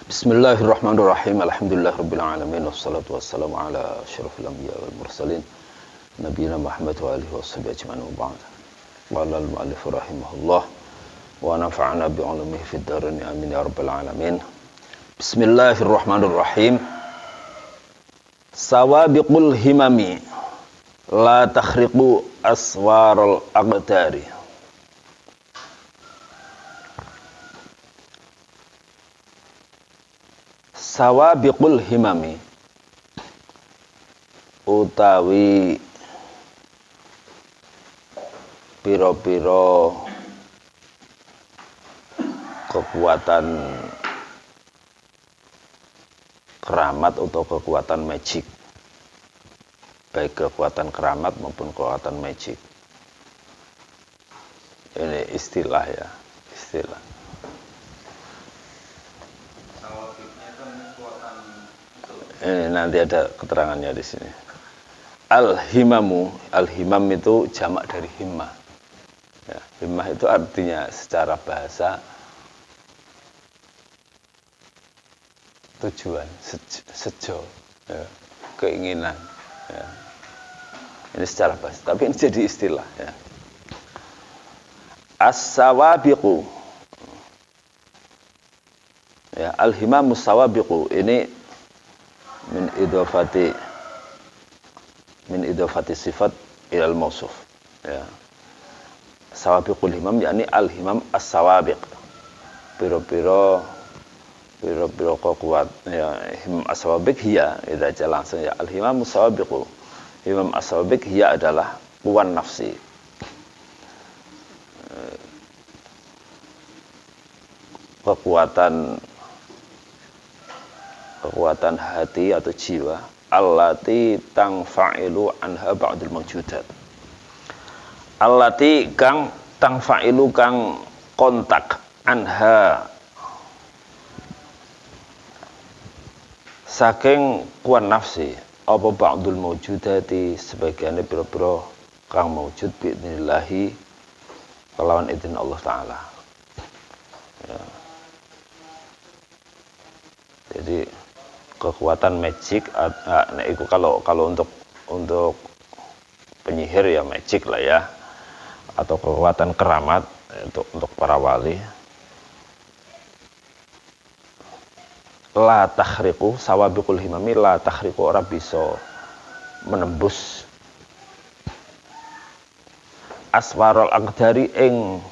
Bismillahirrahmanirrahim. Alhamdulillahirabbil alamin wassalatu wassalamu ala asyrofil anbiya wal mursalin nabiyina Muhammad wa alihi washabihi ajmain wa ba'd. Qala al-mu'allif rahimahullah wa nafa'ana bi 'ulumihi fid dharain amin ya rabbal alamin. Bismillahirrahmanirrahim. Sawabiqul himami la takhriqu aswaral aqdari. Sawabiqul himami utawi piro-piro kekuatan keramat atau kekuatan magic, baik kekuatan keramat maupun kekuatan magic. Ini istilah ya, istilah. Ini nanti ada keterangannya di sini. Al-himamu, al-himam itu jamak dari himmah. Ya, himmah itu artinya secara bahasa tujuan, sejo, ya, keinginan. Ya. Ini secara bahasa, tapi ini jadi istilah. Ya. As-sawabiqu, ya, al-himamu sawabiqu ini min idhafati sifat ilal mausuf, ya. Sawabiqul himam yakni al himam as-sawabiq, piro-piro kuat, ya. Himam as-sawabiq hiya, itu aja langsung ya. Al himam as-sawabiqu, himam as-sawabiq hiya adalah kuwan nafsi, kekuatan hati atau jiwa, allati tangfa'ilu anha ba'dul mawjudat, allati kang tangfa'ilu kang kontak anha saking kuan nafsi apa ba'dul mawjudati sebagiannya pira-pira kang mawjud bi'idnillahi kelawan izin Allah Ta'ala, ya. Jadi kekuatan magic, itu kalau untuk penyihir ya magic lah ya, atau kekuatan keramat untuk para wali. La takhriqu, sawabiqul himami la takhriqu, ora bisa menembus aswarul aqdari ing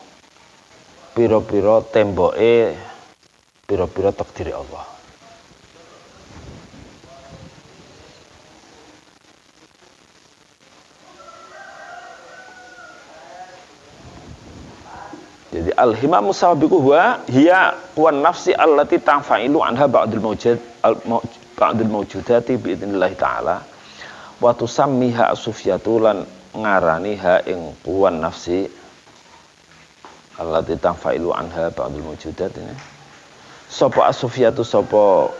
pira-pira temboke pira-pira takdiri Allah. Jadi al-himamu sawabiqu huwa hiya kuwan nafsi allati tanfa'ilu anha ba'dul mawjudati bi'idznillah ta'ala wa tusammiha as-sufiyatu lan ngaraniha ing kuwan nafsi allati tanfa'ilu anha ba'dul mawjudat. Ini sapa as-sufiyatu, sapa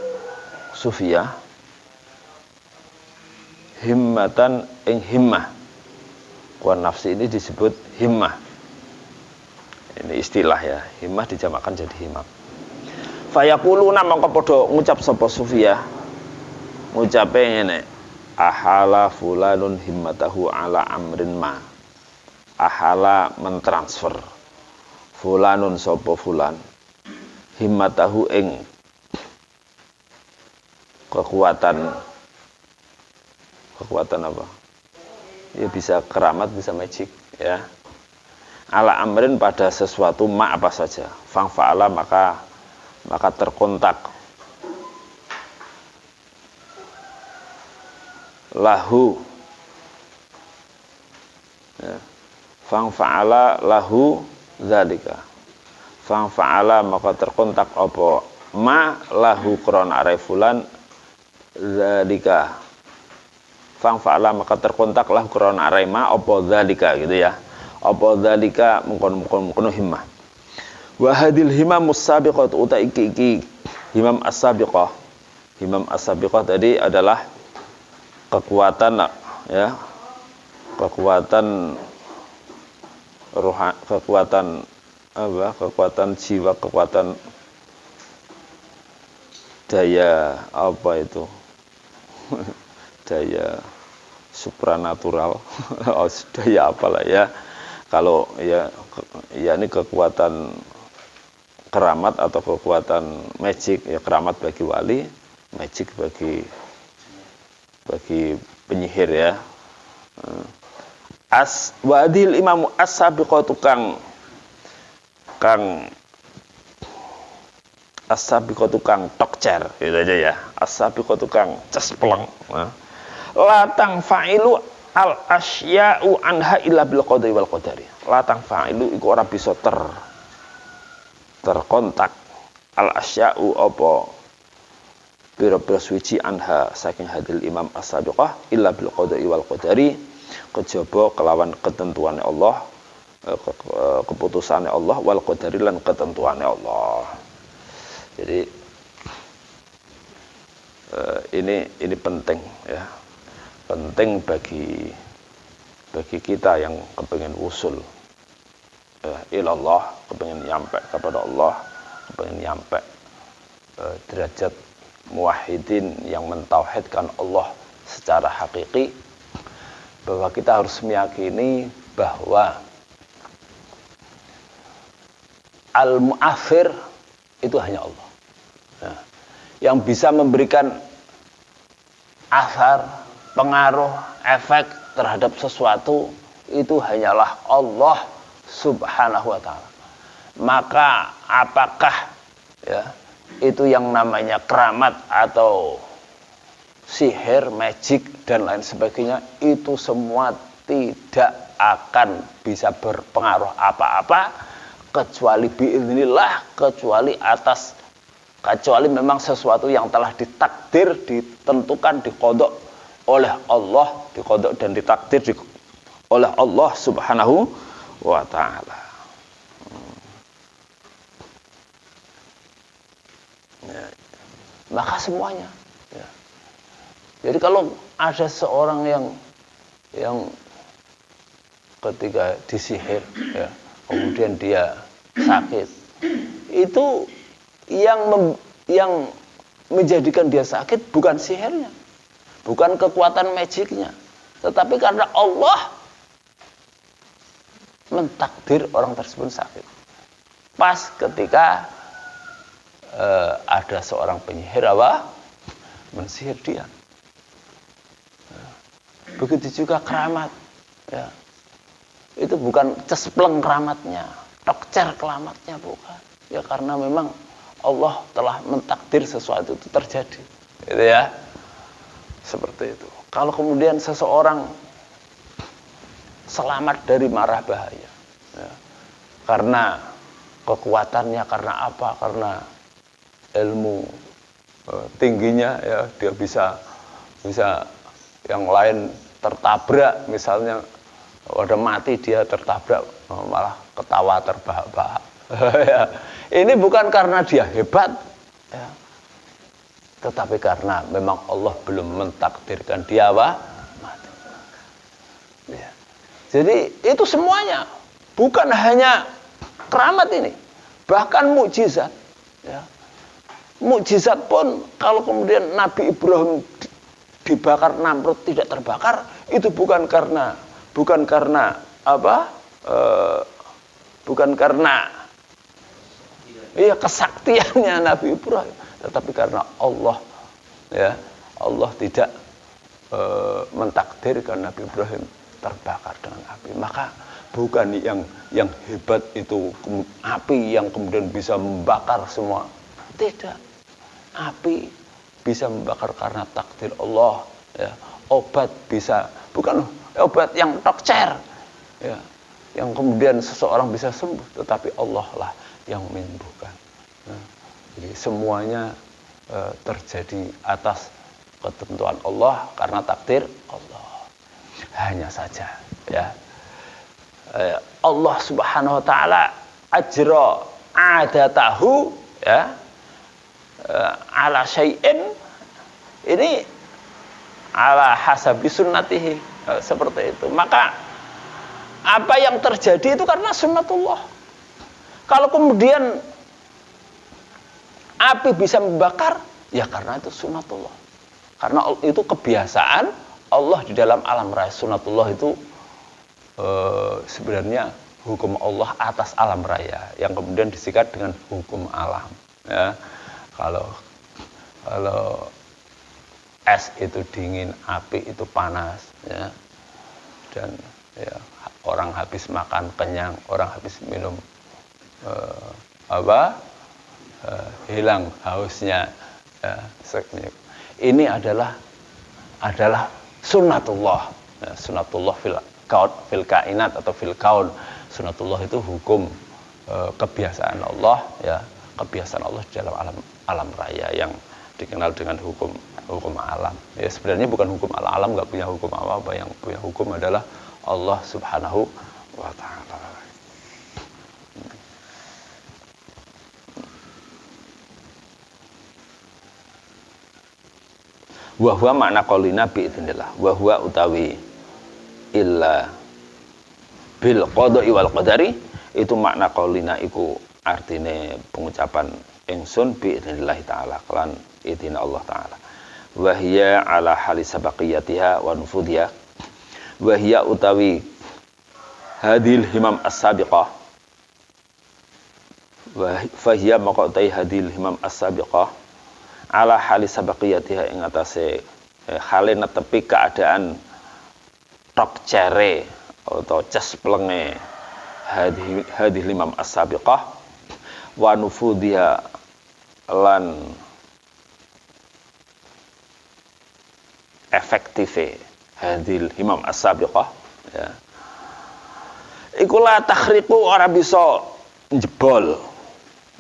sufiyah, himmatan ing himmah. Kuwan nafsi ini disebut himmah. Ini istilah ya, himmah dijamakkan jadi himam. Fayaquluna mangko padha ngucap sapa sufiyah, ngucape ngene, ahala fulanun himmatahu ala amrin ma. Ahala mentransfer, fulanun sapa fulan, himmatahu ing kekuatan apa? Ya bisa keramat, bisa magic, ya. Ala amrin pada sesuatu ma apa saja, fang fa'ala maka terkontak, lahu, ya. Fang fa'ala lahu dzalika, fang fa'ala maka terkontak apa ma lahu krona arai fulan dzalika, fang fa'ala maka terkontak lahu krona arai ma apa dzalika, gitu ya. Apa dzalika mungkon himmah. Wa hadil himam as-sabiqah, uta iki himam as-sabiqah. Himam as-sabiqah tadi adalah kekuatan, ya, kekuatan kekuatan jiwa, kekuatan daya apa itu? Daya supranatural. Daya apalah ya. Kalau ya ini kekuatan keramat atau kekuatan magic, ya keramat bagi wali, magic bagi penyihir ya. Wadil imamu as-sabiqatu kang as-sabiqatu kang tokcer gitu aja ya. As-sabiqatu kang cespleng. Latang fa'ilu al asya'u anha illa bil qadri wal qadari. Latang fa'ilu iku ora bisa terkontak al asya'u apa pira-pira suci anha saking hadil imam as-sabiqah illa bil qadri wal qadari, kejaba kelawan ketentuane Allah, keputusane Allah, wal qadari lan ketentuane Allah. Jadi ini penting ya, penting bagi kita yang kepengen usul ilallah, kepengen nyampe kepada Allah, kepengen nyampe derajat muwahhidin yang mentauhidkan Allah secara hakiki, bahwa kita harus meyakini bahwa al-mu'athir itu hanya Allah. Nah, yang bisa memberikan asar, pengaruh, efek terhadap sesuatu itu hanyalah Allah Subhanahu wa ta'ala. Maka apakah ya itu yang namanya keramat atau sihir, magic dan lain sebagainya, itu semua tidak akan bisa berpengaruh apa-apa kecuali biiznillah, kecuali memang sesuatu yang telah ditakdir, ditentukan, diqodok oleh Allah, diqodok dan ditakdir oleh Allah Subhanahu wa ta'ala. Ya. Maka semuanya ya. Jadi kalau ada seorang yang ketika disihir ya, kemudian dia sakit, itu yang menjadikan dia sakit bukan sihirnya, bukan kekuatan magicnya, tetapi karena Allah mentakdir orang tersebut sakit. Pas ketika ada seorang penyihir mensihir dia. Begitu juga keramat ya. Itu bukan cespleng keramatnya, tokcer keramatnya, bukan. Ya karena memang Allah telah mentakdir sesuatu itu terjadi. Gitu ya. Seperti itu. Kalau kemudian seseorang selamat dari marah bahaya ya, karena kekuatannya, karena apa? Karena ilmu tingginya ya, dia bisa yang lain tertabrak, misalnya udah mati dia tertabrak malah ketawa terbahak-bahak. Ya. Ini bukan karena dia hebat ya, tetapi karena memang Allah belum mentakdirkan dia mati ya. Jadi itu semuanya, bukan hanya keramat ini, bahkan mukjizat ya. Mukjizat pun kalau kemudian Nabi Ibrahim dibakar Namrud tidak terbakar, itu bukan karena apa? Bukan karena kesaktiannya Nabi Ibrahim, tetapi karena Allah ya, Allah tidak mentakdirkan Nabi Ibrahim terbakar dengan api. Maka bukan yang hebat itu api yang kemudian bisa membakar semua. Tidak. Api bisa membakar karena takdir Allah ya. Obat bisa, bukan obat yang tokcer ya, yang kemudian seseorang bisa sembuh, tetapi Allah lah yang menyembuhkan. Nah, jadi semuanya terjadi atas ketentuan Allah karena takdir Allah. Hanya saja ya, Allah Subhanahu wa ta'ala ajra adatahu ya, ala syai'in, ini ala hasabi sunnatihi, seperti itu. Maka apa yang terjadi itu karena sunnatullah. Kalau kemudian api bisa membakar, Ya karena itu sunatullah. Karena itu kebiasaan Allah di dalam alam raya. Sunatullah itu sebenarnya hukum Allah atas alam raya yang kemudian disikat dengan hukum alam. Ya. Kalau es itu dingin, api itu panas, ya. Dan ya, orang habis makan kenyang, orang habis minum hilang hausnya. Ya. Ini adalah sunnatullah. Ya, sunnatullah fil kainat atau fil kaun. Sunnatullah itu hukum kebiasaan Allah, ya, kebiasaan Allah di dalam alam raya yang dikenal dengan hukum alam. Ya sebenarnya bukan hukum alam, nggak punya hukum apa-apa. Yang punya hukum adalah Allah Subhanahu wa taala. Wa huwa makna qaulina bi idznillah. Wa huwa utawi illa bil qada'i wal qadari, itu makna qaulina iku artine pengucapan ingsun bi idznillah taala kelan idina Allah taala. Wa hiya ala hali sabaqiyatiha wa nufudhiha. Wa hiya utawi hadil himam as-sabiqah. Wa fahiya maqatai hadil himam as-sabiqah ala hali sabaqiyatiha ing atase hale netepi keadaan tok cere atau cesplenge hadih limam as-sabiqah wa nufudhiha lan efektive hadil himam as-sabiqah, ya. Iku la takhriqu, ora bisa njebol,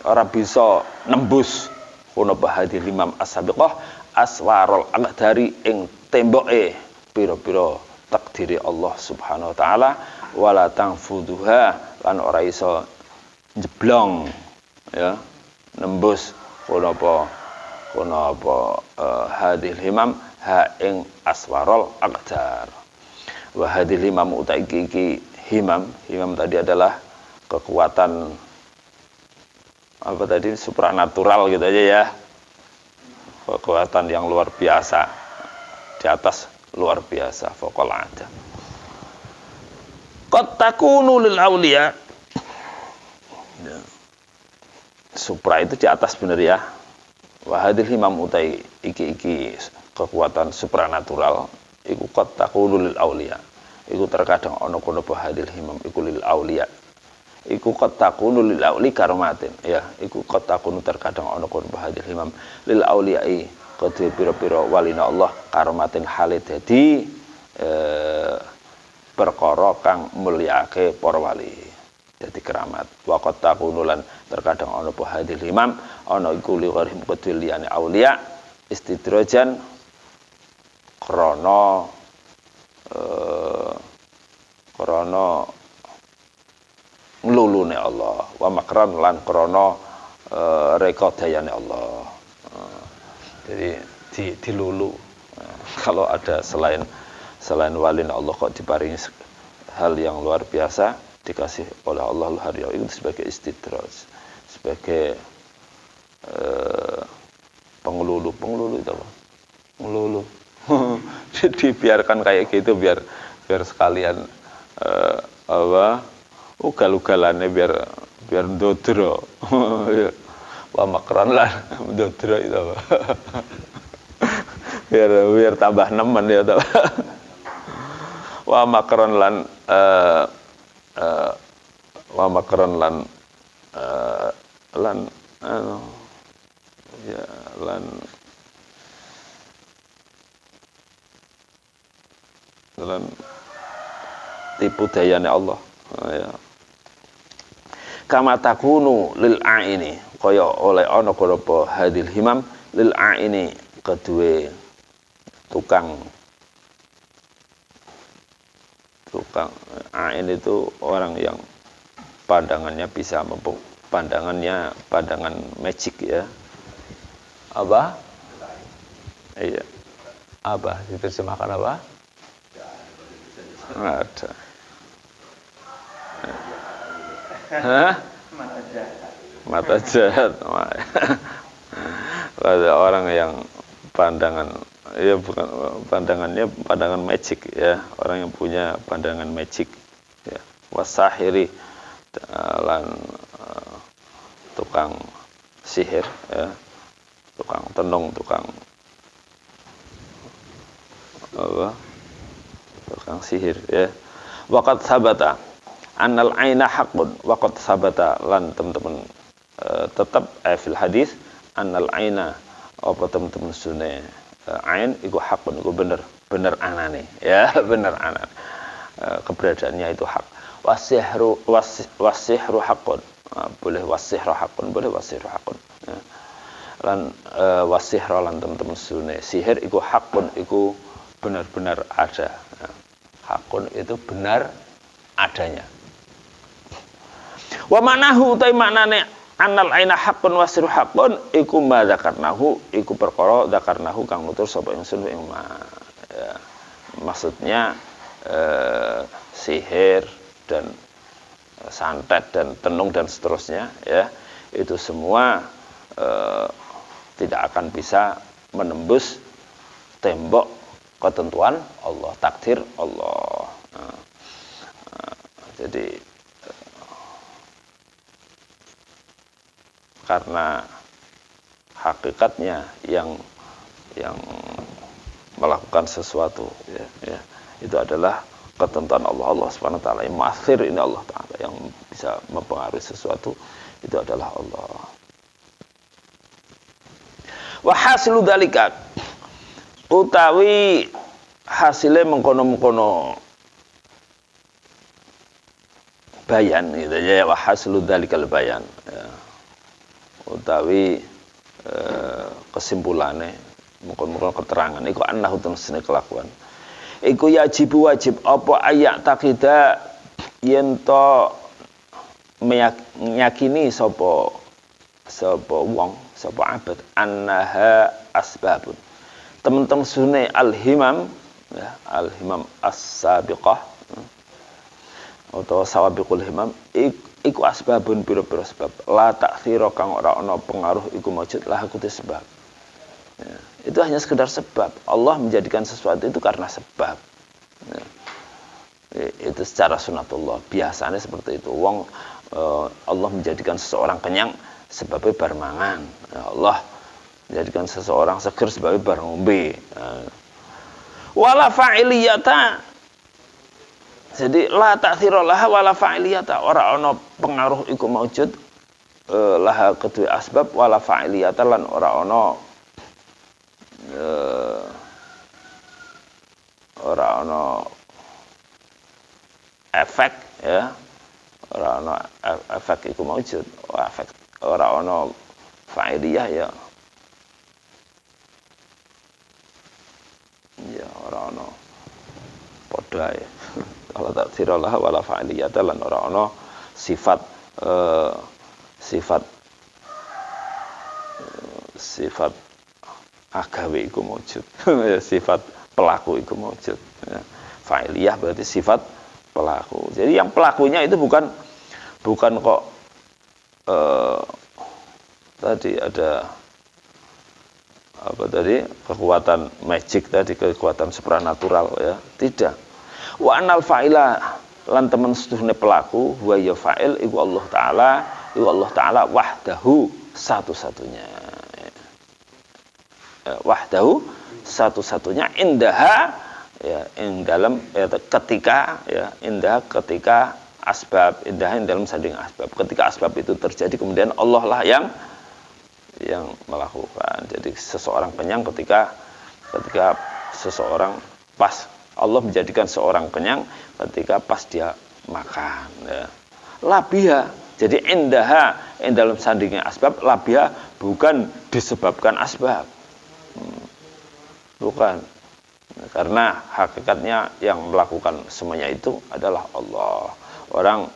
ora bisa nembus kuna bahadi limam as-sabiqah aswarul aqdari ing temboke pira-pira takdiri Allah Subhanahu wa taala, wala tangfuduha lan ora iso njeblong, ya, nembus kuna apa hadil himam ha ing aswarul aqdar. Wa hadil himam utaiki himam tadi adalah kekuatan apa tadi, supranatural gitu aja ya, kekuatan yang luar biasa, di atas luar biasa, faqal ada. Qad takunu lil auliya, ya. Supra itu di atas bener ya. Wa hadil himam utai iki kekuatan supranatural iku qad takunu lil auliya, iku terkadang ana kono hadil himam iku lil auliya, iku qad takunu lil auli karomatin, ya, iku qad takunu terkadang ana kono hadil himam lil auliyai kedue pira-pira walina Allah karomatin hale dadi perkara kang mulyake para wali, dadi keramat. Wa qad takunu lan terkadang ana hadil himam ana iku li gharim kedue liyane auliya istidrajan krana nglulune Allah, wa makran lan krana reka dayane Allah. Jadi dilulu. Kalau ada selain walin Allah kok diparingi hal yang luar biasa, dikasih oleh Allah hari itu sebagai istidraj, sebagai pengelulu itu apa? Ngelulu. Dibiarkan kayak gitu biar sekalian ugal-ugalannya biar ndodro. Wa makran lah ndodro itu apa? biar tambah nemen ya toh. Wa makran lan tipu dayane Allah, ya. Kama takunu lil aini, kaya oleh ana apa hadil himam lil aini kedue tukang ain itu orang yang pandangannya bisa pandangan magic, ya. Apa? Iya. Apa diterjemahkan apa? Ada. Hah? Mata jahat. ada orang yang pandangan ya bukan pandangannya pandangan magic ya, orang yang punya pandangan magic ya, wasahiri lan tukang sihir ya, tukang tenung, tukang apa, tukang sihir ya. Waqad sabata annal aina haqqun, waqad sabata lan teman-teman tetap fil hadis annal aina apa teman-teman sunne ain iku haqqun, iku bener anane ya, bener anane, keberadaannya itu hak. Wasihru haqqun, boleh wasihru haqqun, boleh wasihru haqqun ya. Lan wasihru lan teman-teman sunne sihir iku haqqun, iku benar-benar ada ya. Hakun itu benar adanya. Wa ma'nahu utai maknane annal aina haqqun wasiru haqqun iku ma dzakarnahu, iku perkara dzakarnahu kang nutur sapa ingsun ing ya. Maksudnya sihir dan santet dan tenung dan seterusnya ya, itu semua tidak akan bisa menembus tembok ketentuan Allah, takdir Allah. Jadi karena hakikatnya yang melakukan sesuatu ya, itu adalah ketentuan Allah. Allah Subhanahu wa taala yang makhir, ini Allah taala yang bisa mempengaruhi sesuatu, itu adalah Allah. Wa hasilu dzalika, utawi hasilnya mengkono-mengkono bayan gitu ya, wa hasilu dzalikal bayan ya. Utawi kesimpulannya mengkono-mengkono keterangan iku annahu tunsine kelakuan iku wajib apa ayak takida yen to meyakini sapa wong, sapa abad annaha asbabun, teman-teman sunai al-himam ya, al-himam as-sabiqah atau sawabiqul himam iku asbabun pira-pira sebab la ta'thira kang ora ana pengaruh iku maujud lah kudu sebab ya, itu hanya sekedar sebab. Allah menjadikan sesuatu itu karena sebab ya. Itu secara sunatullah biasanya seperti itu. Wong Allah menjadikan seseorang kenyang sebabnya bar mangan ya, Allah menjadikan seseorang seger sebabnya bar ngombe. Wala fa'iliyata, jadi la ta'thira laha wala fa'iliyata, ora ana pengaruh iku maujud laha kedua asbab wala fa'iliyata lan ora ana efek ya, ora ana efek iku maujud, efek ora ana fa'iliyah ya. Ya ora ana padha ya. Kalau tak siralah wala fa'iliyata lan ora ana sifat agawe iku maujud. Sifat pelaku iku maujud. Ya. Fa'iliyah berarti sifat pelaku. Jadi yang pelakunya itu bukan kok tadi ada apa tadi, kekuatan magic tadi, kekuatan supranatural ya, tidak. Wa anal fa'ila lan temen setuhune pelaku wa ya fa'il iku Allah taala wahdahu satu-satunya ya. Wahdahu satu-satunya indaha ya, ing dalam ya, ketika ya, indah ketika asbab, indah dalam sanding asbab, ketika asbab itu terjadi kemudian Allah lah yang melakukan. Jadi seseorang kenyang ketika seseorang pas, Allah menjadikan seorang kenyang ketika pas dia makan ya. Labiha, jadi indaha dalam sandingnya asbab, labiha bukan disebabkan asbab, bukan, karena hakikatnya yang melakukan semuanya itu adalah Allah. Orang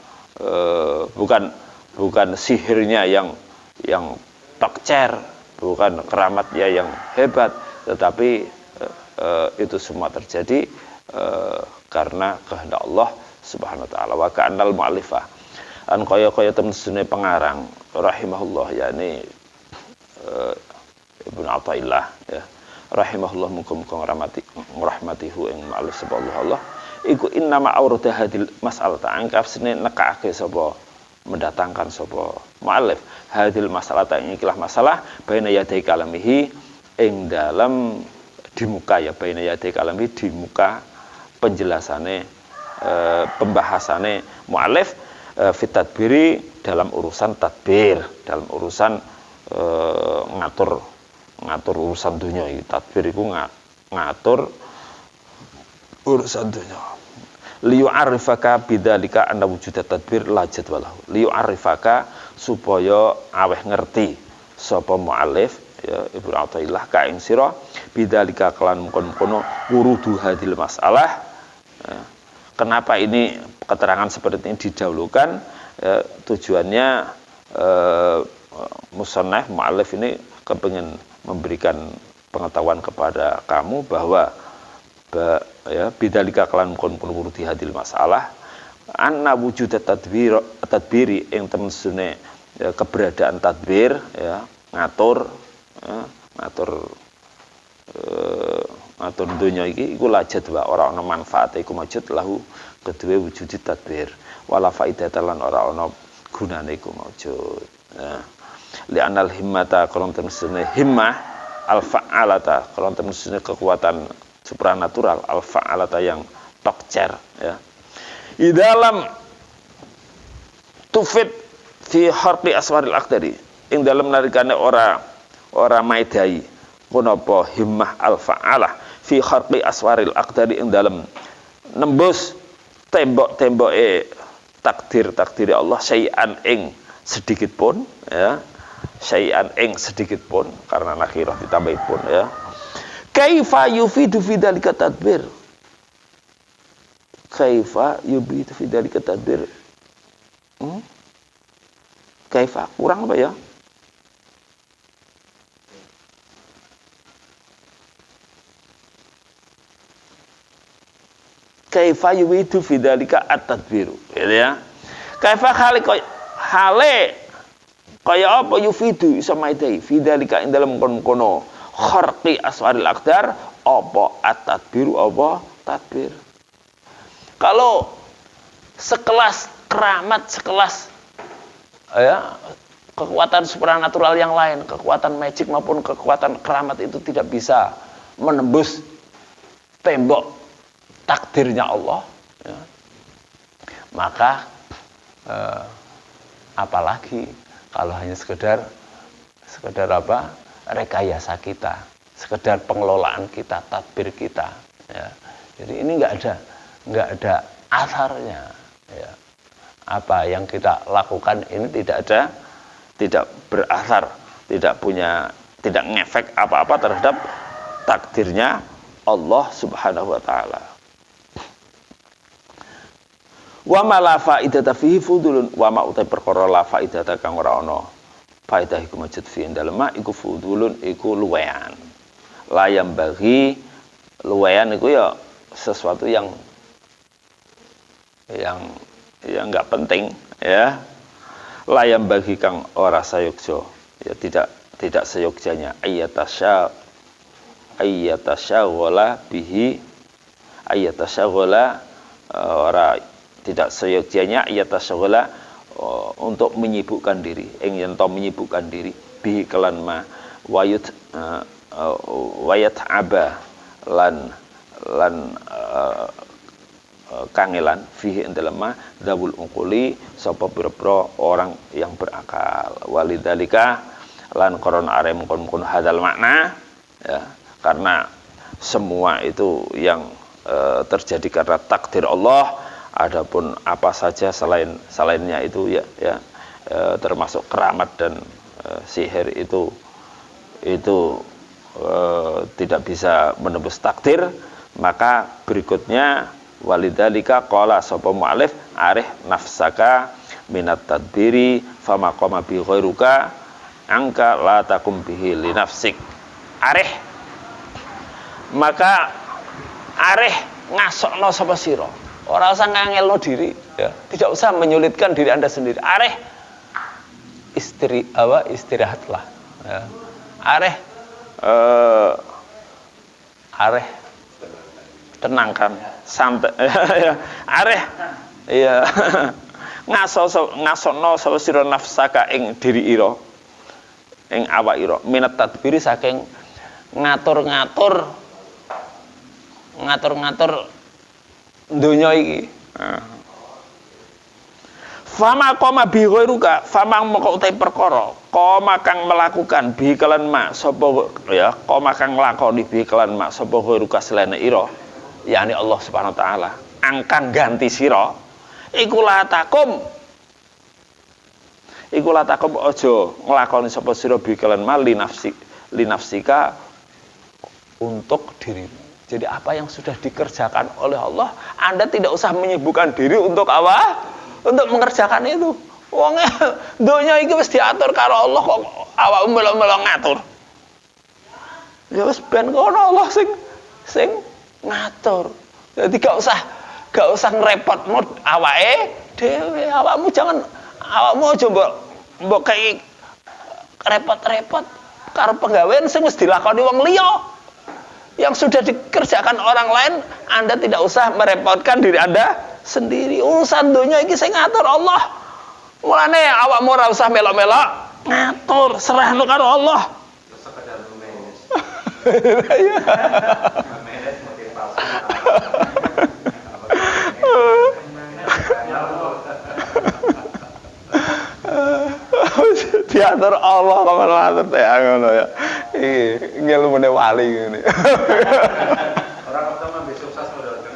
bukan sihirnya yang tokcer, bukan keramatnya yang hebat, tetapi itu semua terjadi karena kehendak Allah Subhanahu wa taala. Wa ka'annal mu'allifah an kaya temen sunne pengarang rahimahullah, yakni Ibnu Athaillah ya rahimahullah muga-muga ngrahmatihu ing ma'alif sapa Allah iku innama aurada hadil mas'alata angkaf sene nekake sapa mendatangkan sapa mu'allif hadil mas'alata ing ikilah masalah baina yadai kalamihi ing dalam di muka ya baina yadai kalamihi di muka penjelasane pembahasannya mu'alif fit tadbiri dalam urusan tadbir dalam urusan ngatur urusan dunia iki tadbir iku ngatur urusan dunia liyu'arifaka bidzalika anna wujudat tadbir la jadwalahu liyu'arifaka supaya aweh ngerti sapa mu'alif ya Ibnu Athaillah ka ing sira bidzalika kelan mungkon-mungkono wurudu hadil masalah ya. Kenapa ini keterangan seperti ini didahulukan? Tujuannya musannaf mu'allif ini kepingin memberikan pengetahuan kepada kamu bahwa ya bidzalika kelan mungkon di hadil masalah anna wujud tadbiri yang temsune ya, keberadaan tadbir ya ngatur dunya iki iku lajat wa ora ana manfaate iku majud lahu kedue wujud tadbir wala faidatan lan ora ana gunane iku majud nah li anal himmata kalau temsune himmah al fa'alata kalau temsune kekuatan supranatural al fa'alata yang tokcer ya di dalam tufid fi harqi aswaril aqdari ing dalam narikane ora maidai punapa himmah al fa'alah fi kharqi aswaril aqdari ing dalam nembus tembok-temboke takdir Allah syai'an ing sedikit pun ya syai'an ing sedikit pun karena nakirah ditambahi pun ya kaifa yufidu fi dzalika tadbir kaifa yufidu fi dzalika tadbir kaifa kurang apa ya kaifa yuwidu fi dzalika at-tadbiru gitu ya kaifa hale kaya apa yufidu iso maidai fi dzalika ing dalem kono kharqi aswaril aqdar apa at-tadbiru apa tadbir kalau sekelas keramat sekelas ya kekuatan supranatural yang lain kekuatan magic maupun kekuatan keramat itu tidak bisa menembus tembok takdirnya Allah ya. Maka apalagi kalau hanya sekedar apa rekayasa kita sekedar pengelolaan kita tadbir kita ya. Jadi ini nggak ada asarnya ya. Apa yang kita lakukan ini tidak berasar tidak ngefek apa-apa terhadap takdirnya Allah Subhanahu wa taala. Wa ma la faidata fihi fudulun wa ma utai perkara la faidata kang ora ana faedah iku majud fi dalem iku fudulun iku luwean layam bagi luwean iku ya sesuatu yang enggak penting ya layam bagi kang ora sayogja ya tidak seyogjanya ayyatasya bihi ora tidak seyogjanya yatasyaghla untuk menyibukkan diri ing yen to menyibukkan diri bi kelan ma wayat aba lan kangelan fihi ing dalem ma dzabul uquli sapa pira-pira orang yang berakal walidzalika lan koron are mungkon hadzal makna ya karena semua itu yang terjadi karena takdir Allah. Adapun apa saja selainnya itu ya termasuk keramat dan sihir itu tidak bisa menembus takdir. Maka berikutnya walidzalika qala sapa mu'allif arih nafsaka minat tadbiri fama qama bi ghairuka angka la takum bihi li nafsik arih maka arih ngasokno sapa sira ora usah ngangelno diri ya tidak usah menyulitkan diri Anda sendiri areh istirahatlah ya. Areh areh tenangkan santai areh iya ngasokno sapa sira nafsaka ing diri ira ing awak ira minat tadbiri saking ngatur-ngatur donya iki. Fama koma bi ghairuka, fama moko utai perkara, koma kang melakukan bi kelan mak sapa ya, koma kang nglakoni bi kelan mak sapa ghairuka selene ira, yakni Allah Subhanahu wa taala. Angkang ganti sira iku latakum aja nglakoni sapa sira bi kelan mak linafsika untuk dirimu. Jadi apa yang sudah dikerjakan oleh Allah, Anda tidak usah menyibukkan diri untuk apa? Untuk mengerjakan itu. Wong donya iki wis diatur karo Allah kok awakmu melo-melo ngatur. Ya wis ben kono Allah sing ngatur. Jadi gak usah ngrepotno awake dhewe. Awakmu aja mbok kei repot-repot karo penggawean sing wis dilakoni wong liya. Yang sudah dikerjakan orang lain, Anda tidak usah merepotkan diri Anda sendiri. Urusan dunia iki sing ngatur Allah. Mulane awakmu ora usah melok-melok ngatur, serahno karo Allah. Sekedar memes. Memes motivasi. Diatur Allah kok ngatur teh ngono ya. Iki ngelmune wali ngene. Orang pertama besok sukses modal kan.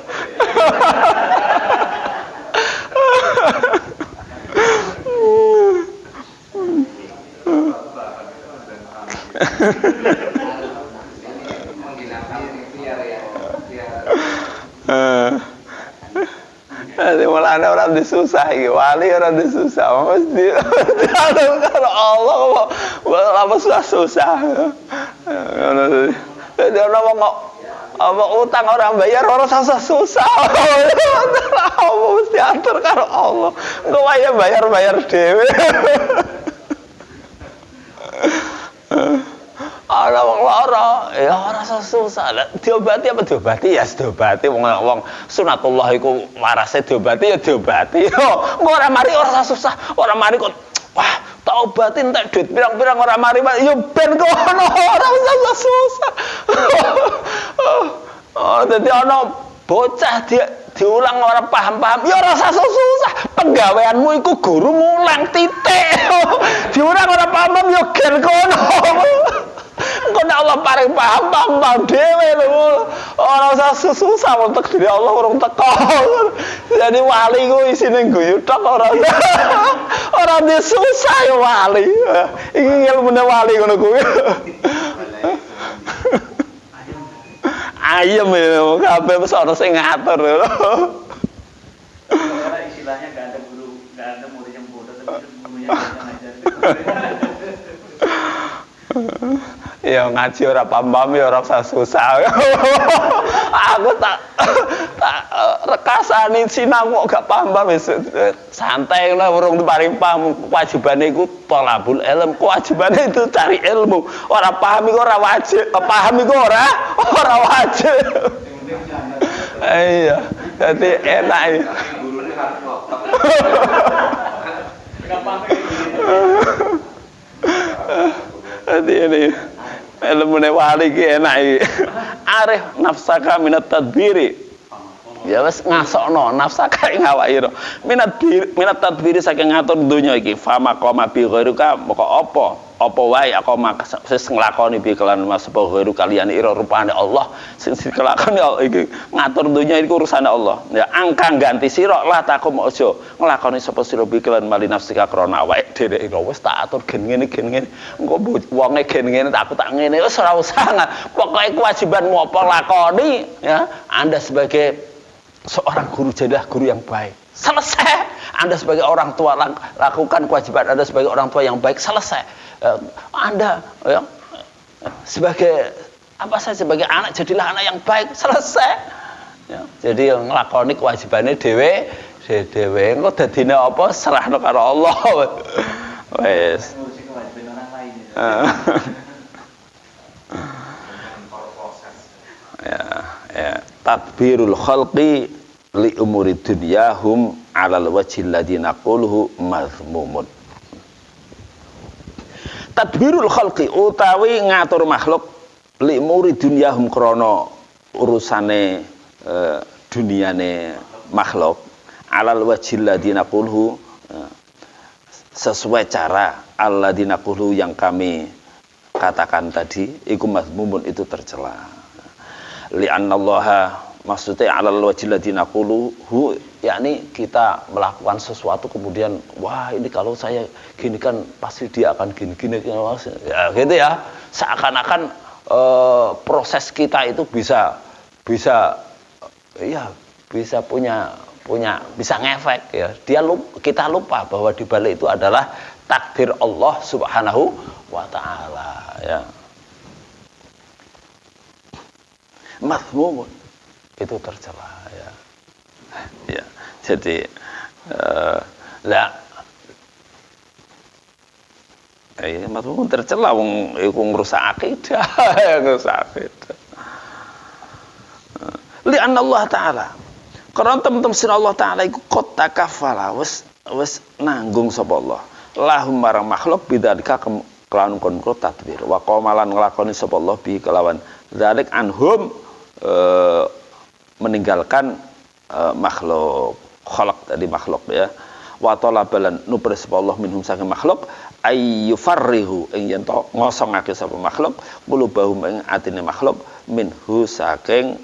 Nanti malah ada orang disusah, wali orang disusah, mesti ada karo Allah kok, apa susah. Jadi orang ngomong utang orang bayar orang susah. Apa mesti atur karo Allah, kok wae bayar dhewe. Ana wong lara, ya ora susah. Diobati apa diobati? Ya diobati wong sunatullah iku warase diobati ya diobati. Engko ora mari ora susah, ora mari kok wah, tak obati entek duit pirang-pirang ora mari ya ben kono ora usah susah. Dadi ana bocah diulang ora paham-paham, ya ora usah susah. Penggaweanmu iku guru mulang titik. Diulang ora paham ya gen kono. Engko nek Allah paring paham dhewe lho. Ora usah susah untuk diri Allah urung teko. Jadi wali ku isine guyu tok ora disusah ya wali. Iki ilmune wali ngono kuwi. Ayem ya, kabeh wis ana sing ngatur lho. Karena istilahnya enggak ada murid yang bodoh tapi gurunya yang ngajar. Ya ngaji ora paham ya ora usah susah. Aku tak rekasani sinau kok gak paham wis santai lah urung paring paham. Kewajibane iku thalabul ilm, kewajibane itu cari ilmu. Ora paham iku ora wajib, paham iku ora wajib. Iya, dadi enak iki. Gurune harus ngotot. Dadi ini ilmune wali ki enak iki. Arif nafsaka minat tadbiri. Ya wis ngasokno nafsaka ing awak ira. Minat tadbiri saking ngatur donya iki. Fama qoma bi ghairuka moko apa wae aku wis nglakoni bi kelan mas apa ghairu kalian ira rupane Allah sing dikelakoni iki ngatur donya iku urusane Allah. Ya angka ganti sira lah takum aja nglakoni sapa sira bi kelan mali nafsika krana awake dhewe ira wis tak atur gen ngene engko wonge gen ngene aku tak ngene wis ora usah. Pokoke kewajibanmu apa lakoni ya. Anda sebagai seorang guru jadilah guru yang baik. Selesai. Anda sebagai orang tua lakukan kewajiban Anda sebagai orang tua yang baik, selesai. Anda ya, sebagai apa saya sebagai anak jadilah anak yang baik, selesai. Ya, jadi nglakoni kewajibannya dhewe engko dadine apa serahno karo Allah. Wes. Ngurusi kewajiban orang lain. tadbirul khalqi li umuri dunyahum 'alal wajhil ladzi naquluhu mazmumun. Tadbirul khalqi utawi ngatur makhluk li umuri dunyahum krana urusane duniane makhluk 'alal wajhil ladzi naquluhu sesuai cara alladzi naquluhu yang kami katakan tadi iku mazmumun itu tercela. Li'annallaha maksudnya 'alal wajhil ladzi naquluhu yakni kita melakukan sesuatu kemudian wah ini kalau saya gini kan pasti dia akan gini-gini ya gitu ya, seakan-akan proses kita itu bisa punya bisa ngefek ya. Kita lupa bahwa di balik itu adalah takdir Allah Subhanahu wa taala ya. Mazmumun itu tercela ya. Ya. Jadi mazmumun tercela wong iku ngrusak akidah, ngrusak akidah. Li anna Allah taala karena teman-teman sira Allah taala iku qad takafala wis nanggung sapa Allah lahum marang makhluk bidzalika kelawan kon-kon tadbir wa qamalan nglakoni sapa Allah bi kelawan zalik anhum meninggalkan makhluk khalaq tadi makhluk ya wa talabalan nupres sapa Allah minhum saking makhluk ayyufarrihu ing yen to ngosongake sapa makhluk qulubahum ing atine makhluk minhu saking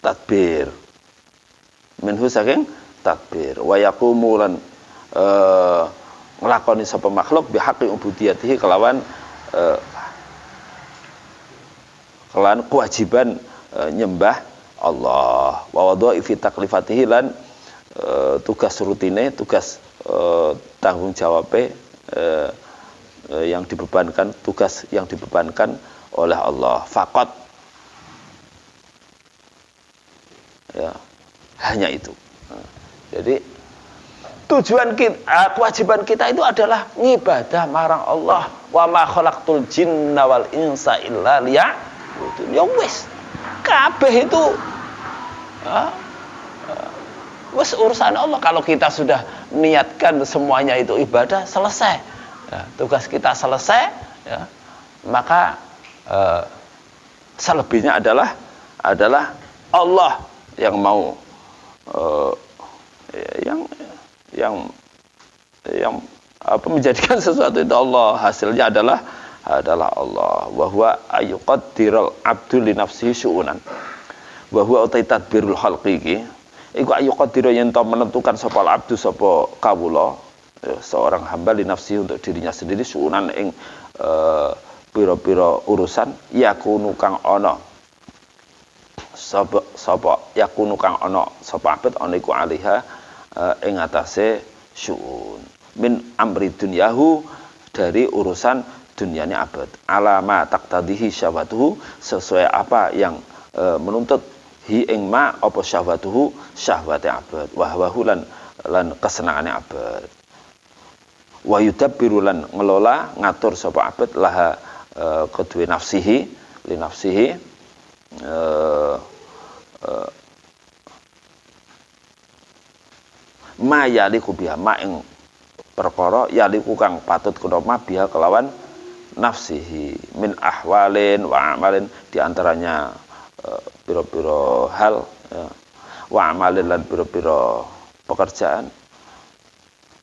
tadbir minhu saking tadbir wa yaqumu lan nglakoni sapa makhluk bihaqqi ubudiyatihi kelawan kewajiban nyembah Allah wa wadha'ifi taklifatihi lan tugas rutine tugas tanggung jawabe yang dibebankan tugas yang dibebankan oleh Allah faqat ya, hanya itu. Jadi tujuan kita, kewajiban kita itu adalah ngibadah marang Allah. Wa ma khalaqtul jinna wal insa illa liya'budun. Ya wis. Kabeh itu wis urusan Allah. Kalau kita sudah niatkan semuanya itu ibadah, selesai. Ya, tugas kita selesai, ya, maka selebihnya adalah Allah yang mau yang menjadikan sesuatu itu Allah, hasilnya adalah Allah. Wa huwa ayyuqaddiral abdu li nafsihi syu'unan. Wa huwa utai tadbirul khalqi iki iku ayyuqaddira yen to menentukan sapa abdu sapa kawula ya, seorang hamba li nafsihi untuk dirinya sendiri syu'unan ing pira-pira urusan yakunu kang ana sapa yakunu kang ana sapa abad ana iku aliha ing atase syu'un min amri dunyahu dari urusan dunianya abad alama taqtadihi syahwatuhu sesuai apa yang menuntut hi ing ma apa syahwatuhu syahwate abad wahwahu lan kesenangane abad wa yudabbiru lan ngelola ngatur sapa abad laha kedue nafsihi li nafsihi ma yaliku biha ma ing perkara yaliku kang patut kuna biha kelawan nafsihi min ahwalin wa amalin diantaranya pira-pira hal ya, wa amalin lan pira-pira pekerjaan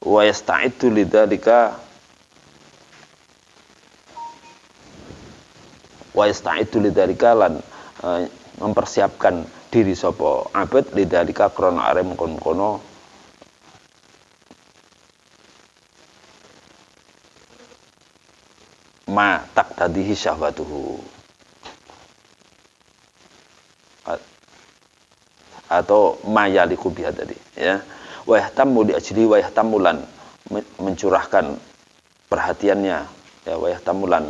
wa yasta'iddu lidzalika lan mempersiapkan diri sapa abad lidzalika krana are mengkono ma taqtadihi syahwatuhu atau ma yaliku biha tadi ya wa yahtammu li ajli wa yahtamulan mencurahkan perhatiannya ya wa yahtamulan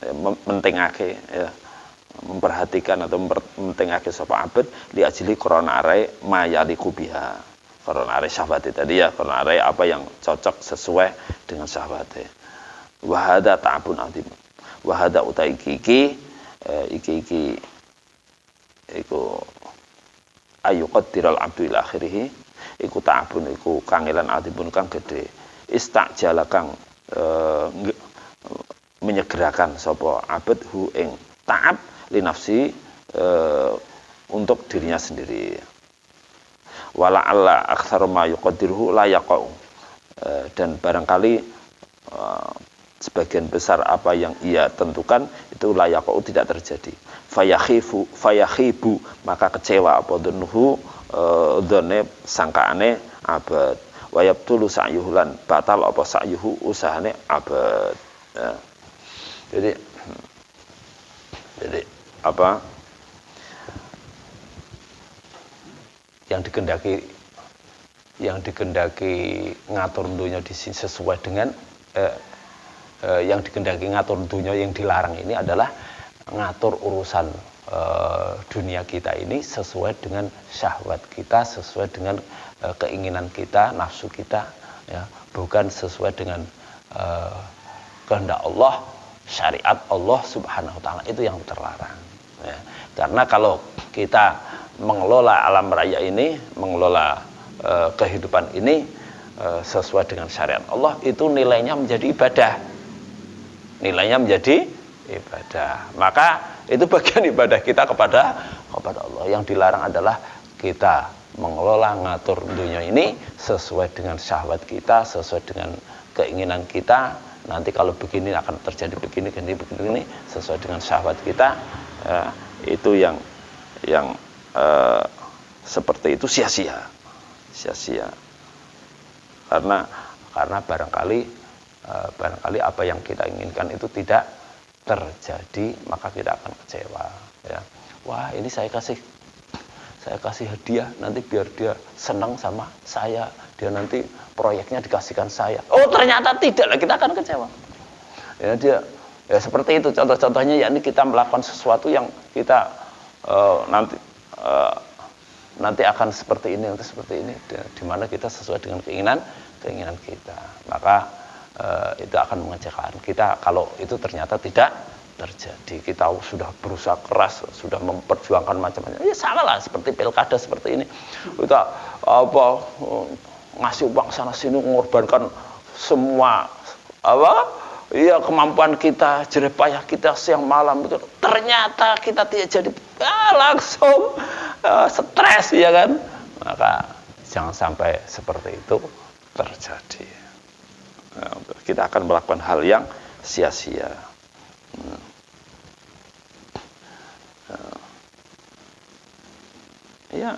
ya, mentingake ya memperhatikan atau mentingake sapa abad li ajli krana are ma yaliku biha krana are syahwate tadi ya krana are apa yang cocok sesuai dengan syahwate Wa hadza ta'abun adzim. Wa hadza utai iki iku ayu qaddiral abdu ila akhirih iku ta'abun iku kangelan adzibun kang gede. Istajala kang menyegerakan sapa abad hu ing ta'ab li nafsi untuk dirinya sendiri. Wala alla aktsar ma yuqaddiruhu la yaqau. Dan barangkali sebagian besar apa yang ia tentukan itu la yaqau tidak terjadi. Fayakhibu maka kecewa apa dhanhu dzane sangkaane abad. Wa yabtulu sa'yuhu lan batal apa sa'yuhu usahane abad. Ya. Jadi apa yang dikendaki ngatur dunia di sini sesuai dengan yang dikendaki ngatur dunia yang dilarang ini adalah ngatur urusan dunia kita ini sesuai dengan syahwat kita, sesuai dengan keinginan kita, nafsu kita, ya, bukan sesuai dengan kehendak Allah, syariat Allah Subhanahu wa taala, itu yang terlarang. Ya. Karena kalau kita mengelola alam raya ini, mengelola kehidupan ini sesuai dengan syariat Allah, itu nilainya menjadi ibadah. Nilainya menjadi ibadah. Maka itu bagian ibadah kita kepada Allah. Yang dilarang adalah kita mengelola ngatur dunia ini sesuai dengan syahwat kita, sesuai dengan keinginan kita. Nanti kalau begini akan terjadi begini sesuai dengan syahwat kita. Itu yang seperti itu sia-sia karena barangkali apa yang kita inginkan itu tidak terjadi, maka kita akan kecewa, ya. Wah, ini saya kasih hadiah nanti biar dia senang sama saya, dia nanti proyeknya dikasihkan saya, oh ternyata tidak, kita akan kecewa, ya. Ya seperti itu contoh-contohnya, yakni kita melakukan sesuatu yang kita nanti akan seperti ini, di mana kita sesuai dengan keinginan kita, maka itu akan mengecewakan kita kalau itu ternyata tidak terjadi. Kita sudah berusaha keras, sudah memperjuangkan macam-macam, ya sama lah seperti pilkada seperti ini, kita ngasih uang sana sini, mengorbankan semua kemampuan kita, jerih payah kita siang malam, itu ternyata kita tidak jadi, langsung stres, ya kan. Maka jangan sampai seperti itu terjadi. Kita akan melakukan hal yang sia-sia. Ya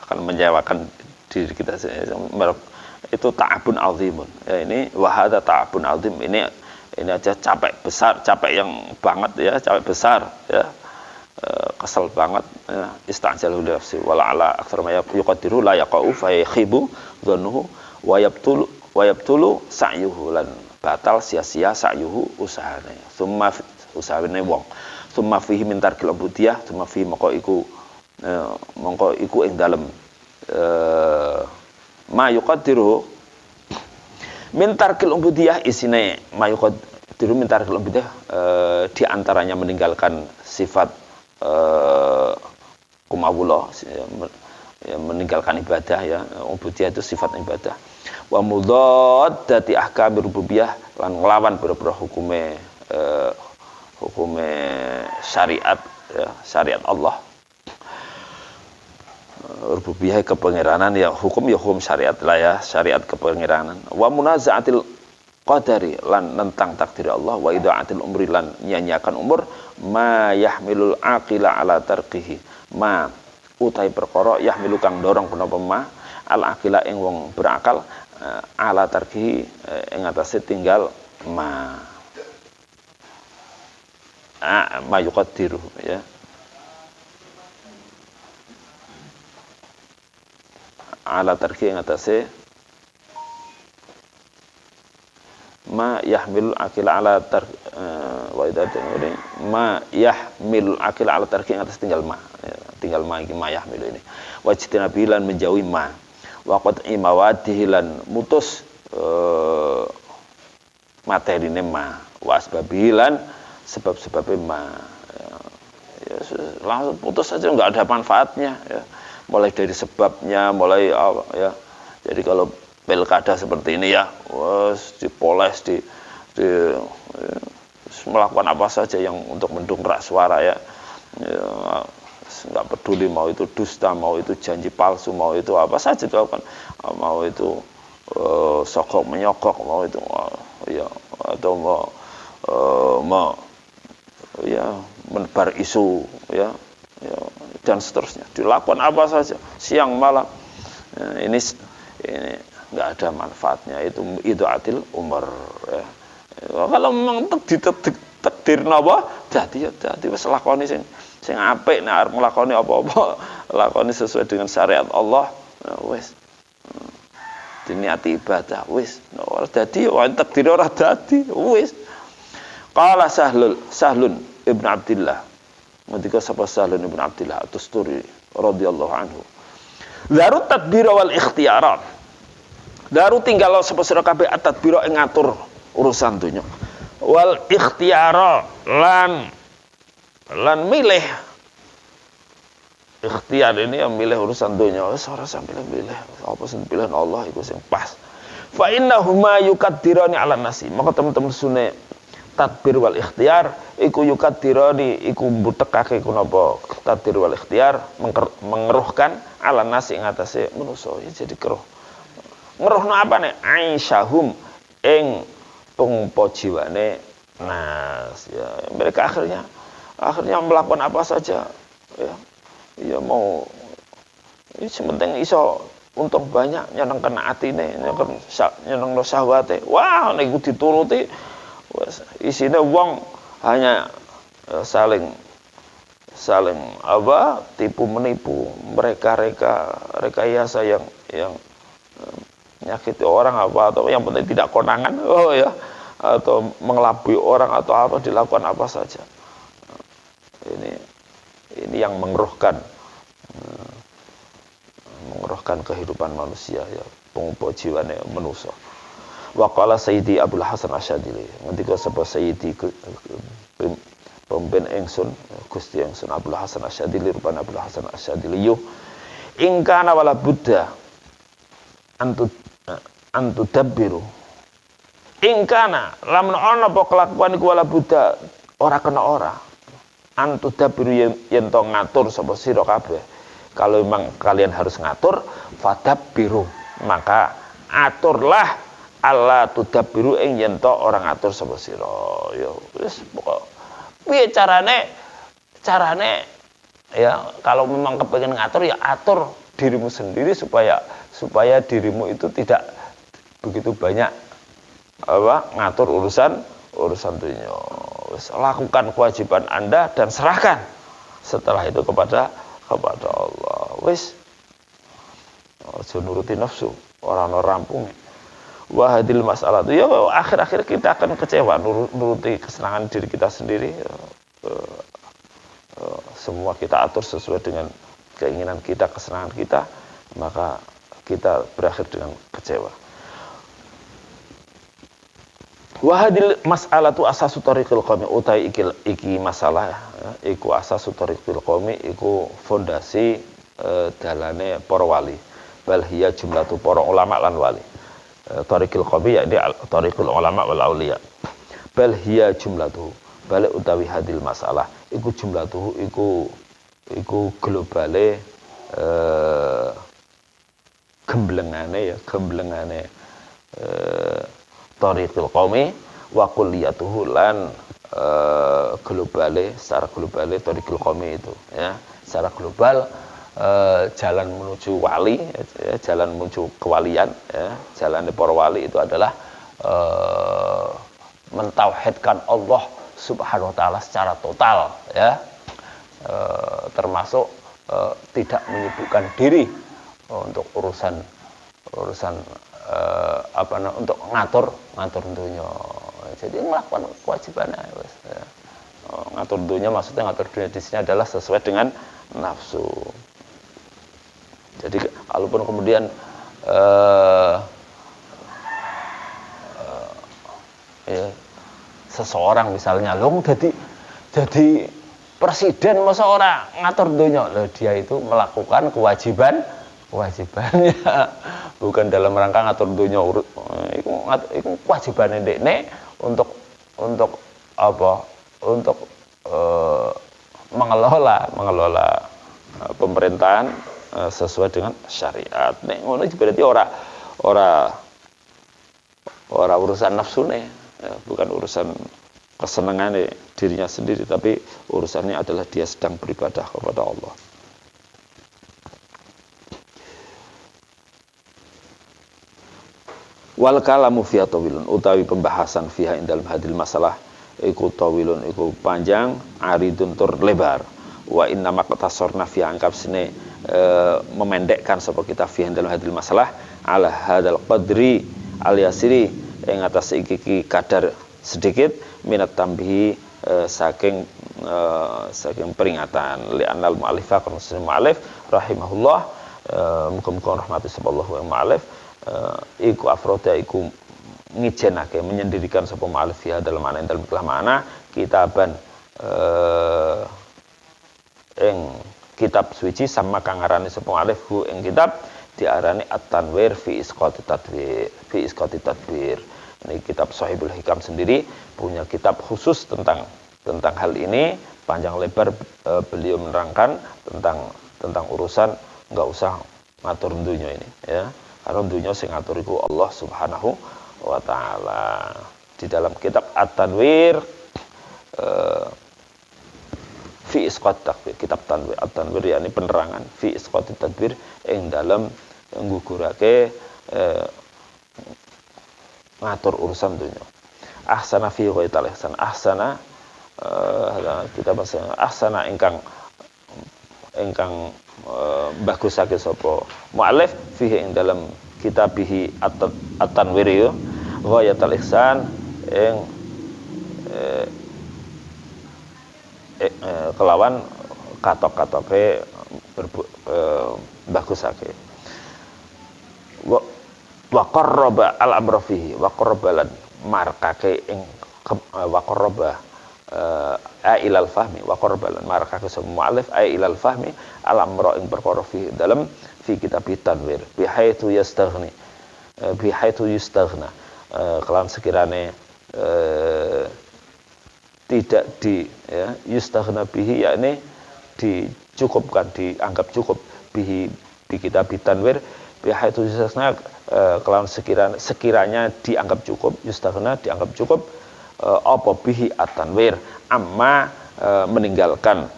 akan menyewakan diri kita sendiri. Itu ta'abun azimun, ya. Ini wahada ta'abun azim, ini aja capek besar, capek yang banget, ya, capek besar, ya, kesel banget, ya. Istajalu li nafsi wala ala aktsar ma yuqaddiru la yaqau fa yakhibu dhannuhu wa yabtulu sa'yuhu lan batal sia-sia sa'yuhu usahane, summa usahane wong, summa fihi min tarkil ubudiyah, summa fihi mongko iku ing dalem ma yuqaddiru min tarkil ubudiyah, isine ma yuqaddiru min tarkil ubudiyah, di antaranya meninggalkan sifat kumawula, ya, meninggalkan ibadah, ya. Ubudiyah itu sifat ibadah. Wa mudaddati ahkamir rububiyah, lan nglawan boro-boro hukume syariat, ya, syariat Allah. Rububiyah kepengiranan, ya, hukum syariat lah, ya, syariat kepengiranan. Wa munaza'atil qadari, lan nentang takdir Allah. Wa ida'atil umri, lan nyanyiakan umur. Ma yahmilul aqila ala tarqihi, ma utai perkara yahmilu kang dorong punapa ma al aqila ing wong berakal ala tarqihi ing atase tinggal ma yuqaddiru, ya. Ala tarqihi ing atase ma yahmilul aqila ala wa idatin ma yahmilul aqila ala tarqihi ing atase tinggal ma, ya. Tinggal ma iki ma yahmilu ini wajtinabilan menjauhi ma wa qat'i mawadihi lan mutus materine ma, wa asbabilan sebab-sebabnya ma. Ya, langsung putus saja, nggak ada manfaatnya ya. Mulai dari sebabnya, mulai ya. Jadi kalau pilkada seperti ini ya, dipoles, melakukan apa saja yang untuk mendongkrak suara ya. Nggak peduli mau itu dusta, mau itu janji palsu, mau itu apa saja dilakukan, mau itu sokok menyokok, mau itu ya, atau mau ya menebar isu ya, dan seterusnya, dilakukan apa saja siang malam. Ini nggak ada manfaatnya, itu adil umur ya. Kalau memang takdir napa dadi ya dadi wis lakoni sing apik, nek arep nglakoni apa-apa lakoni sesuai dengan syariat Allah, wis diniati ibadah wis ora dadi ya takdir ora dadi wis. Qala Sahlun ibn Abdillah, ketika sapa Sahlun ibn Abdillah At-Tusturi radhiyallahu anhu, daru tadbir wal ikhtiarat, daru tinggal sapa sira kabeh at-tadbir ing ngatur urusan dunya, wal ikhtiyara lan milih. Ikhtiar ini yang milih urusan dunya, ora sampe milih apa sing pilihan Allah iku sing pas. Fa innahuma yukaddirani 'ala nasi, maka teman-teman sunne tadbir wal ikhtiar iku yukaddirani iku mbutekake kunapa tadbir wal ikhtiar mengeruhkan 'ala nasi ing atase manusa. Jadi keruh. Ngeruhno apa nek aisyahum ing pengumpo jiwane nas ya, mereka akhirnya melakukan apa saja ya mau sementing iso untung banyak, nyenengken atine, nyenengno syahwate. Wah nek iku dituruti wis isine wong hanya saling apa tipu menipu, rekayasa yang nyakiti orang apa, atau yang penting tidak konangan ya, atau mengelabui orang atau apa, dilakukan apa saja. Ini yang mengeruhkan kehidupan manusia ya, pengumpo jiwane manusia. Wa qala Sayyidi Abdul Hasan Asyadili, ngendika sapa Sayyidi pemimpin ingsun Gusti ingsun Abdul Hasan Asyadili, rupane Abdul Hasan Asyadili yo ing kana wala buddha antu dabbiru, ing kana lamun ana apa kelakuan iku wala buddha ora kena ora antu dabbiru yen to ngatur sapa sira kabeh. Kalau memang kalian harus ngatur, fadabbiru, maka aturlah. Allah tudabbiru ing yen to ora ngatur sapa sira. Ya wis pokok piye carane ya, kalau memang kepengin ngatur ya atur dirimu sendiri supaya dirimu itu tidak begitu banyak apa ngatur urusan dunia. Wis lakukan kewajiban Anda dan serahkan setelah itu kepada Allah. Wis aja nuruti nafsu, ora ana rampunge. Wahadil masalah itu ya akhir-akhir kita akan kecewa nuruti kesenangan diri kita sendiri. Semua kita atur sesuai dengan keinginan kita, kesenangan kita, maka kita berakhir dengan kecewa. Wahadil masalah itu asasu tariqil qawmi, utai iki masalah iku asasu tariqil qawmi, iku fondasi dalane para wali, bal hiya jumlatu para ulama lan wali. Tariqil qawmi ya dia tariqul ulama wal auliya, bal hiya jumlatu, balik utawi hadil masalah iku jumlatuhu iku globale gemblengane tariqil qaumi wa kulliyatuhu lan globale secara globale tariqil qaumi itu ya, secara global jalan menuju wali ya, jalan menuju kewalian ya, jalan para wali itu adalah mentauhidkan Allah Subhanahu wa taala secara total ya, termasuk tidak menyibukkan diri untuk urusan untuk ngatur dunia. Jadi melakukan kewajibannya ya. Ngatur dunia, maksudnya ngatur dunia di sini adalah sesuai dengan nafsu. Jadi kalaupun kemudian ya, seseorang misalnya jadi presiden masa ora ngatur dunia, dia itu melakukan kewajibannya bukan dalam rangka ngatur dunia. Itu kewajibannya dekne untuk apa, untuk mengelola pemerintahan sesuai dengan syariat. Nek ngono berarti ora urusan nafsune, ya, bukan urusan kesenangan dirinya sendiri, tapi urusannya adalah dia sedang beribadah kepada Allah. Wal kalamu fiha tawilun, utawi pembahasan fiha indal hadil masalah iku tawilun, iku panjang, aridun tur lebar. Wa inna maqtasorna fiha, angkap sini memendekkan sapa kita fiha indal hadil masalah ala hadal qadri al-yasiri, yang atas iki kadar sedikit minat tambihi, saking peringatan li'anal mu'alifah karena mu'alif rahimahullah, muka-muka rahmati sallallahu mu'alif, iku afroda iku ngijenake menyendirikan sapa mu'alif ya dalam makna kitaban kitab suci sama kang arane sapa mu'alif ing kitab diarani at-tanwir fi isqati tadwir. Ini kitab Sahibul Hikam sendiri punya kitab khusus tentang hal ini, panjang lebar beliau menerangkan tentang urusan nggak usah ngatur dunia ini, ya, karena dunia sing ngatur iku Allah Subhanahu wa taala. Di dalam kitab At-Tanwir fi isqat tadwir, kitab Tanwir, At-Tanwir yakni penerangan fi isqat tadwir ing dalam nggugurake ngatur urusan dunia. Ahsana fi ghaital ihsan, ahsana kita bahasa ahsana ingkang bagusake sapa mu'alif fihi ing dalam kitabihi at-tanwir ghayatul ihsan ing kelawan katok-katoke bagusake. Wa qarraba al-amra fihi, wa qarrabalan markake ing wa qarraba ilal fahmi, wa qarrabalan markake semua mu'alif ilal fahmi al-amra ing perkara fihi dalam fi kitab Tanwir bihaitsu yustaghna, kelawan sekirane tidak yustaghna bihi, yakni dicukupkan, dianggap cukup bihi di kitab Tanwir bihaitsu yustaghna, kelawan sekiranya dianggap cukup, yustaghna dianggap cukup apa bihi at-tanwir amma meninggalkan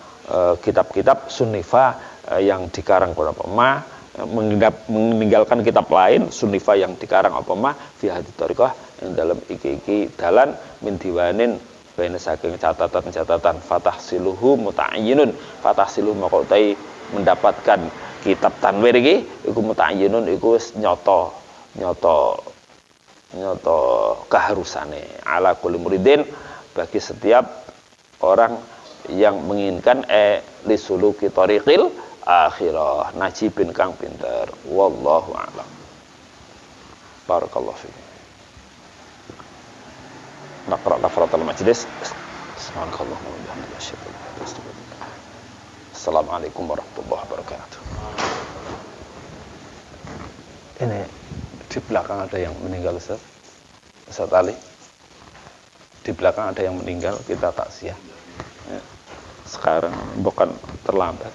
kitab-kitab sunnifa yang dikarang apa ma, meninggalkan kitab lain sunnifa yang dikarang apa ma fi hadits thariqah yang dalam iki dalan min diwanin baina saking catatan fatahsiluhu muta'ayyinun, fatahsiluhu maqautai mendapatkan kitab Tanwir iki iku muta'ayyinun, iku wis nyata keharusane ala kulli muridin, bagi setiap orang yang menginginkan lisuluki tariqil akhirah, najibin kang pinter. Wallahu a'lam. Barakallahu fiik. Naqra lafratul majlis. Subhanakallahumma wa bihamdika asyhadu an la ilaha illa anta astaghfiruka wa atubu ilaik. Assalamualaikum warahmatullahi wabarakatuh. Ini di belakang ada yang meninggal, Ustaz Ali. Di belakang ada yang meninggal, kita takziah. Ya. Sekarang bukan terlambat.